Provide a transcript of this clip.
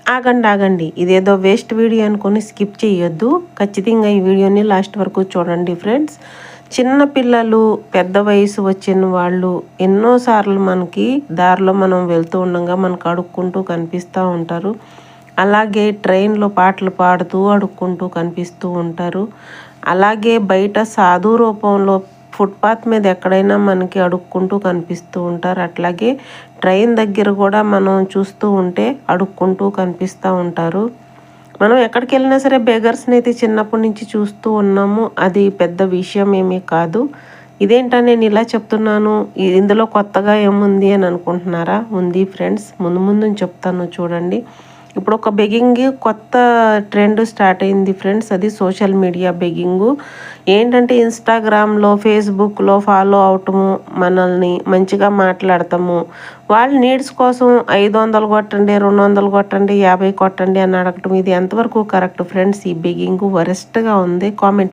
ఆగండి ఆగండి, ఇదేదో వేస్ట్ వీడియో అనుకొని స్కిప్ చేయొద్దు. ఖచ్చితంగా ఈ వీడియోని లాస్ట్ వరకు చూడండి ఫ్రెండ్స్. చిన్న పిల్లలు, పెద్ద వయసు వచ్చిన వాళ్ళు ఎన్నోసార్లు మనకి దారిలో మనం వెళ్తూ ఉండగా మనకు అడుక్కుంటూ కనిపిస్తూ ఉంటారు. అలాగే ట్రైన్లో పాటలు పాడుతూ అడుక్కుంటూ కనిపిస్తూ ఉంటారు. అలాగే బయట సాధు రూపంలో ఫుట్పాత్ మీద ఎక్కడైనా మనకి అడుక్కుంటూ కనిపిస్తూ ఉంటారు. అట్లాగే ట్రైన్ దగ్గర కూడా మనం చూస్తూ ఉంటే అడుక్కుంటూ కనిపిస్తూ ఉంటారు. మనం ఎక్కడికి వెళ్ళినా సరే బెగర్స్ని అయితే చిన్నప్పటి నుంచి చూస్తూ ఉన్నాము. అది పెద్ద విషయం ఏమీ కాదు. ఇదేంటని నేను ఇలా చెప్తున్నాను, ఇందులో కొత్తగా ఏముంది అని అనుకుంటున్నారా? ఉంది ఫ్రెండ్స్, ముందు ముందు చెప్తాను చూడండి. ఇప్పుడు ఒక బెగ్గింగ్ కొత్త ట్రెండ్ స్టార్ట్ అయింది ఫ్రెండ్స్. అది సోషల్ మీడియా బెగ్గింగు. ఏంటంటే ఇన్స్టాగ్రామ్లో, ఫేస్బుక్లో ఫాలో అవటము, మనల్ని మంచిగా మాట్లాడతాము. వాళ్ళ నీడ్స్ కోసం 500 కొట్టండి, 200 కొట్టండి, 50 కొట్టండి అని అడగటం, ఇది ఎంతవరకు కరెక్ట్ ఫ్రెండ్స్? ఈ బెగ్గింగు వరెస్ట్గా ఉంది. కామెంట్